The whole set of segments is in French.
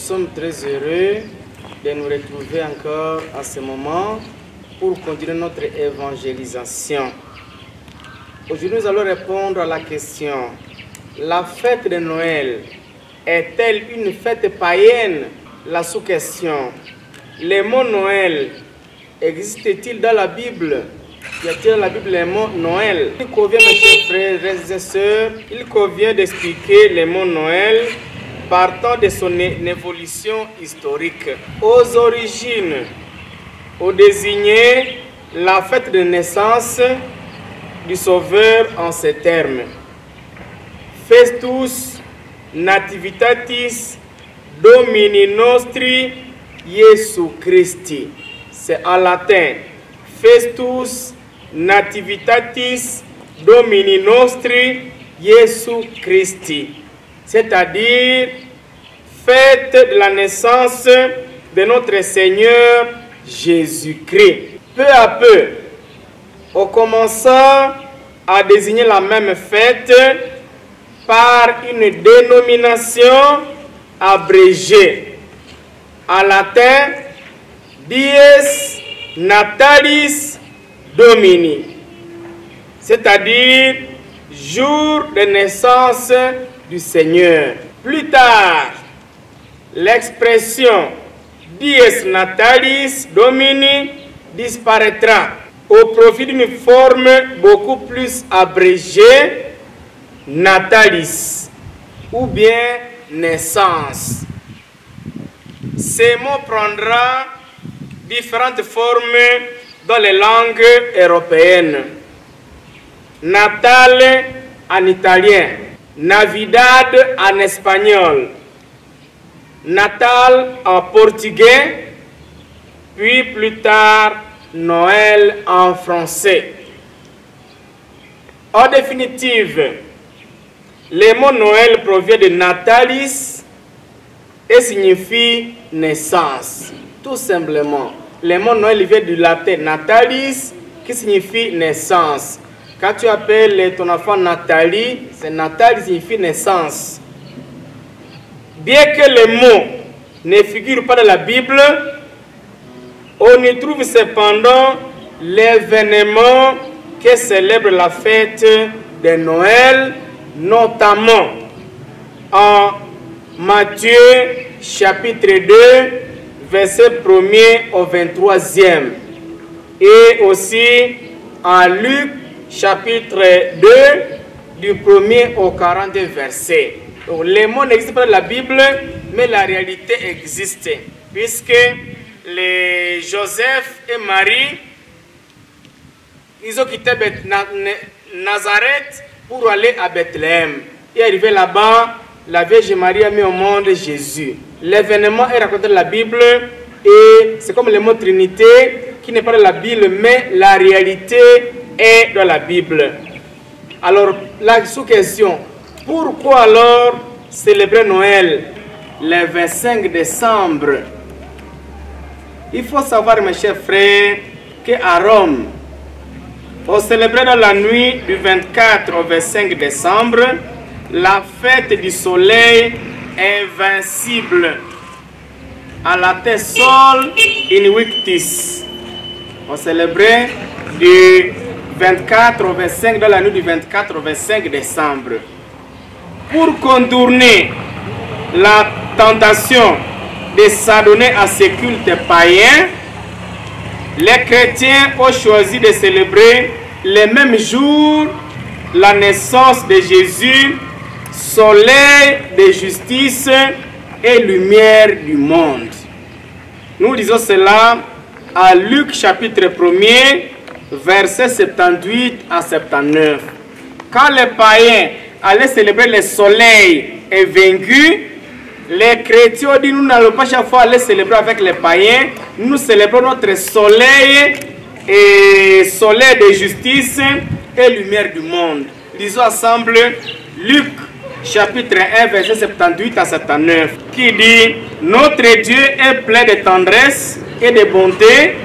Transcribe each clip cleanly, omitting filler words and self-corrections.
sommes très heureux de nous retrouver encore à ce moment pour continuer notre évangélisation. Aujourd'hui, nous allons répondre à la question: la fête de Noël est-elle une fête païenne? La sous-question: le mot Noël existe-t-il dans la Bible? Y a-t-il dans la Bible le mot Noël? Il convient, mes chers frères et sœurs, il convient d'expliquer le mot Noël partant de son évolution historique. Aux origines, on désignait la fête de naissance du Sauveur en ces termes: Festus Nativitatis Domini Nostri Iesu Christi. C'est en latin: Festus Nativitatis Domini Nostri Iesu Christi, c'est-à-dire fête de la naissance de notre Seigneur Jésus-Christ. Peu à peu, on commença à désigner la même fête par une dénomination abrégée. En latin, Dies Natalis Domini, c'est-à-dire jour de naissance du Seigneur. Plus tard, l'expression Dies Natalis Domini disparaîtra au profit d'une forme beaucoup plus abrégée, Natalis, ou bien naissance. Ce mot prendra différentes formes dans les langues européennes. Natale en italien, Navidad en espagnol, Natal en portugais, puis plus tard Noël en français. En définitive, le mot Noël provient de natalis et signifie naissance. Tout simplement, le mot Noël vient du latin natalis qui signifie naissance. Quand tu appelles ton enfant Nathalie, c'est Natal qui signifie naissance. Bien que le mot ne figure pas dans la Bible, on y trouve cependant l'événement que célèbre la fête de Noël, notamment en Matthieu chapitre 2, verset 1er au 23e, et aussi en Luc chapitre 2, du 1er au 40e verset. Donc, les mots n'existent pas dans la Bible, mais la réalité existe, puisque les Joseph et Marie, ils ont quitté Nazareth pour aller à Bethléem. Et arrivé là-bas, la Vierge Marie a mis au monde Jésus. L'événement est raconté dans la Bible et c'est comme le mot Trinité qui n'est pas dans la Bible, mais la réalité est dans la Bible. Alors, la sous-question: pourquoi alors célébrer Noël le 25 décembre? Il faut savoir, mes chers frères, qu'à Rome, on célébrait dans la nuit du 24 au 25 décembre la fête du soleil invincible, en latin Sol Invictus. On célébrait du 24 au 25, dans la nuit du 24 au 25 décembre. Pour contourner la tentation de s'adonner à ces cultes païens, les chrétiens ont choisi de célébrer le même jour la naissance de Jésus, soleil de justice et lumière du monde. Nous disons cela à Luc chapitre 1er, versets 78 à 79. Quand les païens allaient célébrer le soleil vaincu, les chrétiens ont dit: nous n'allons pas chaque fois aller célébrer avec les païens, nous célébrons notre soleil et soleil de justice et lumière du monde. Lisons ensemble Luc chapitre 1, verset 78 à 79, qui dit: notre Dieu est plein de tendresse et de bonté,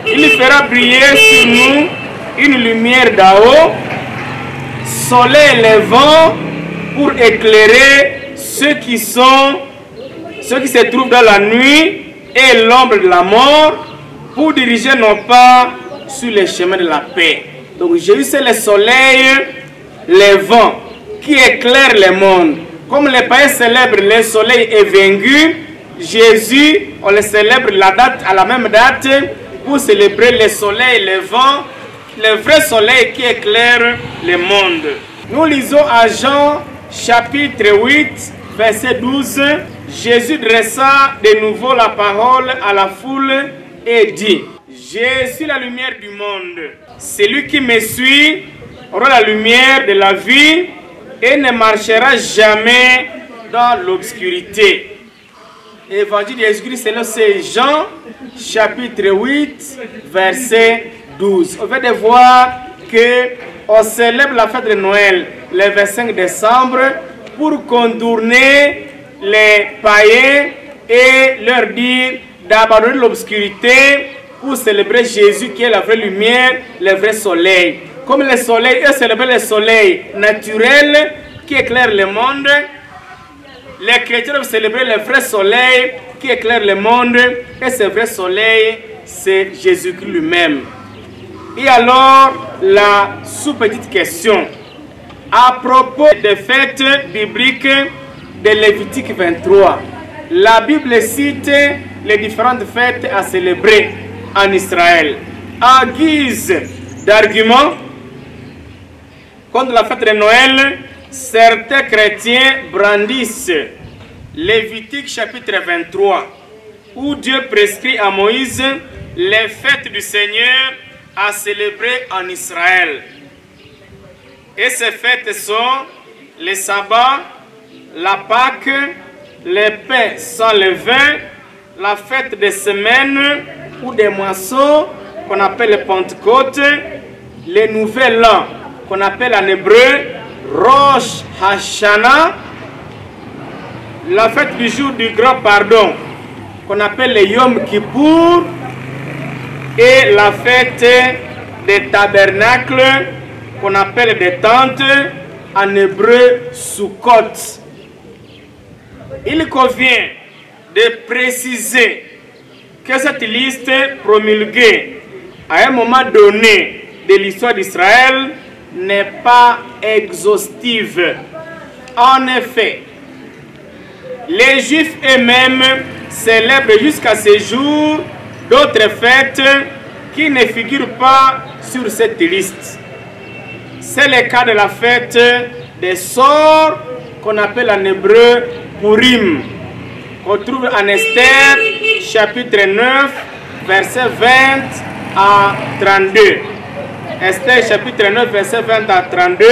il fera briller sur nous une lumière d'en haut, soleil levant pour éclairer ceux qui sont ceux qui se trouvent dans la nuit et l'ombre de la mort, pour diriger nos pas sur les chemins de la paix. Donc Jésus c'est le soleil levant qui éclaire le monde. Comme les païens célèbrent le soleil est vaincu, Jésus, on le célèbre à la même date pour célébrer le soleil levant, le vrai soleil qui éclaire le monde. Nous lisons à Jean chapitre 8, verset 12. Jésus dressa de nouveau la parole à la foule et dit: je suis la lumière du monde. Celui qui me suit aura la lumière de la vie et ne marchera jamais dans l'obscurité. Évangile de Jésus-Christ, c'est Jean chapitre 8, verset 12. On va de voir qu'on célèbre la fête de Noël le 25 décembre pour contourner les païens et leur dire d'abandonner l'obscurité pour célébrer Jésus qui est la vraie lumière, le vrai soleil. Comme le soleil, eux célèbrent le soleil naturel qui éclaire le monde. Les chrétiens doivent célébrer le vrai soleil qui éclaire le monde. Et ce vrai soleil, c'est Jésus-Christ lui-même. Et alors, la sous-petite question. À propos des fêtes bibliques de Lévitique 23, la Bible cite les différentes fêtes à célébrer en Israël. En guise d'argument contre la fête de Noël, certains chrétiens brandissent Lévitique chapitre 23, où Dieu prescrit à Moïse les fêtes du Seigneur à célébrer en Israël. Et ces fêtes sont les sabbats, la Pâque, les pains sans levain, la fête des semaines ou des moissons qu'on appelle le Pentecôte, les nouvel an qu'on appelle en hébreu Rosh Hashanah, la fête du jour du grand pardon qu'on appelle le Yom Kippour et la fête des tabernacles qu'on appelle des tentes en hébreu Sukkot. Il convient de préciser que cette liste promulguée à un moment donné de l'histoire d'Israël n'est pas exhaustive. En effet, les Juifs eux-mêmes célèbrent jusqu'à ce jour d'autres fêtes qui ne figurent pas sur cette liste. C'est le cas de la fête des sorts qu'on appelle en hébreu Purim, qu'on trouve en Esther chapitre 9, verset 20 à 32. Esther chapitre 9, verset 20 à 32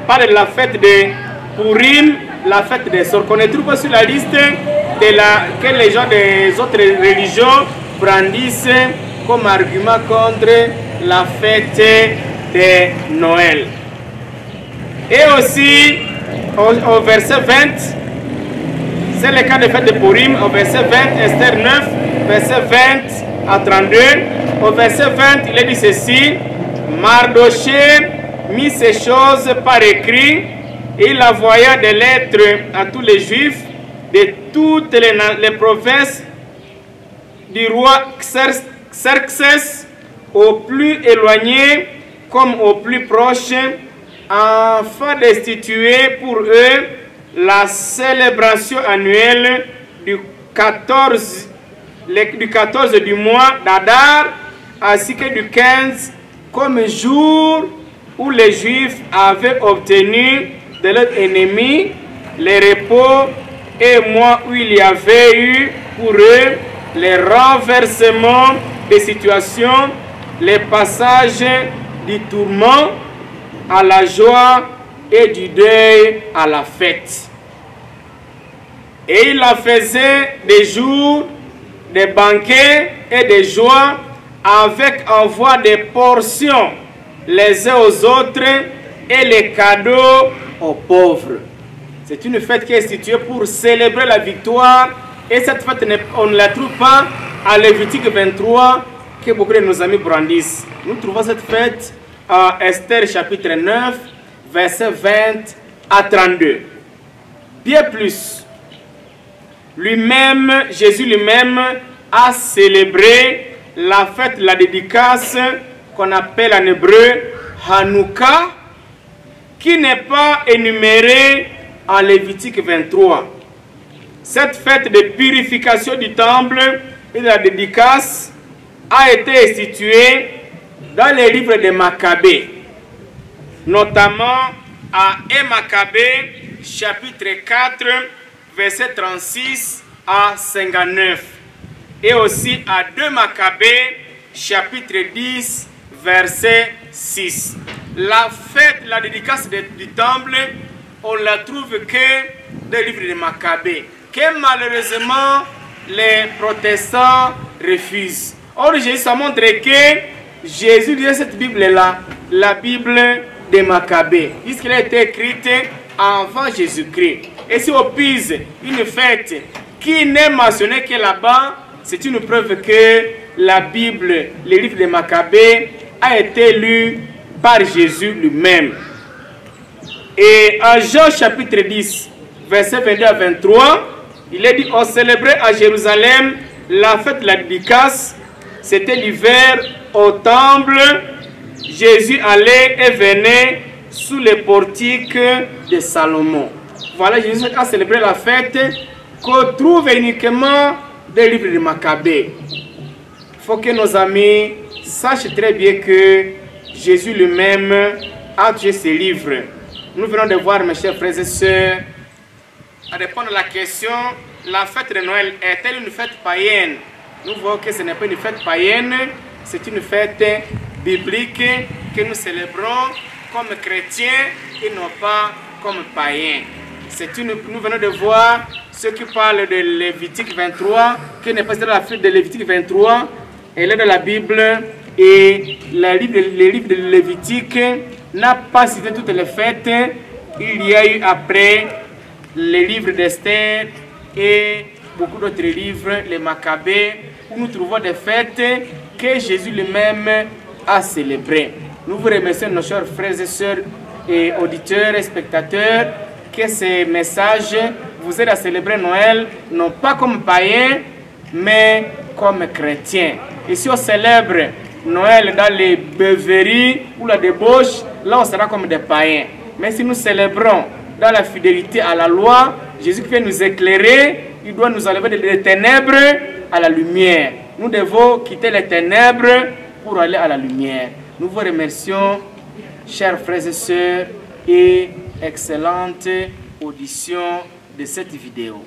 parle de la fête de Purim, la fête des sorts, qu'on ne trouve pas sur la liste que les gens des autres religions brandissent comme argument contre la fête de Noël. Et aussi, au verset 20, c'est le cas de fête de Purim, au verset 20, Esther 9, verset 20 à 32. Au verset 20, il est dit ceci: Mardoché mit ces choses par écrit, et il envoya des lettres à tous les Juifs de toutes les provinces du roi Xerxès, aux plus éloignés comme aux plus proches, afin d'instituer pour eux la célébration annuelle du 14 du mois d'Adar, ainsi que du 15 comme jour où les Juifs avaient obtenu de leurs ennemis les repos, et mois où il y avait eu pour eux les renversements des situations, les passages du tourment à la joie et du deuil à la fête. Et il en faisait des jours, des banquets et des joies, avec envoi des portions les uns aux autres et les cadeaux aux pauvres. C'est une fête qui est instituée pour célébrer la victoire, et cette fête, on ne la trouve pas à Lévitique 23 que beaucoup de nos amis brandissent. Nous trouvons cette fête à Esther chapitre 9, verset 20 à 32. Bien plus, lui-même, Jésus lui-même, a célébré la fête, la dédicace qu'on appelle en hébreu Hanouka, qui n'est pas énumérée en Lévitique 23. Cette fête de purification du temple et de la dédicace a été instituée dans les livres de Maccabée, notamment à Maccabée, chapitre 4, verset 36 à 59, et aussi à 2 Maccabée, chapitre 10, verset 6. La fête, la dédicace du temple, on la trouve que dans le livre de Maccabée, que malheureusement les protestants refusent. Or, Jésus a montré que Jésus disait cette Bible-là, la Bible de Maccabée, puisqu'elle a été écrite avant Jésus-Christ. Et si on pise une fête qui n'est mentionnée que là-bas, c'est une preuve que la Bible, le livre de Maccabée, a été lu par Jésus lui-même. Et en Jean chapitre 10, verset 22 à 23, il est dit, on célébrait à Jérusalem la fête de la dédicace. C'était l'hiver au temple. Jésus allait et venait sous les portiques de Salomon. Voilà, Jésus a célébré la fête qu'on trouve uniquement dans le livre de Maccabée. Il faut que nos amis sachent très bien que Jésus lui-même a tué ces livres. Nous venons de voir, mes chers frères et sœurs, à répondre à la question, la fête de Noël est-elle une fête païenne? Nous voyons que ce n'est pas une fête païenne, c'est une fête biblique que nous célébrons comme chrétiens et non pas comme païens. Nous venons de voir ceux qui parlent de Lévitique 23, qui n'est pas dans la fête de Lévitique 23, elle est dans la Bible, et le livre de Lévitique n'a pas cité toutes les fêtes. Il y a eu après les livres d'Esther et beaucoup d'autres livres, les Maccabées, où nous trouvons des fêtes que Jésus lui-même a célébrées. Nous vous remercions, nos chers frères et sœurs et auditeurs et spectateurs, que ces messages vous aident à célébrer Noël, non pas comme païens, mais comme chrétiens. Et si on célèbre Noël dans les beuveries ou la débauche, là on sera comme des païens. Mais si nous célébrons dans la fidélité à la loi, Jésus qui vient nous éclairer, il doit nous enlever des ténèbres à la lumière. Nous devons quitter les ténèbres pour aller à la lumière. Nous vous remercions, chers frères et sœurs, et excellente audition de cette vidéo.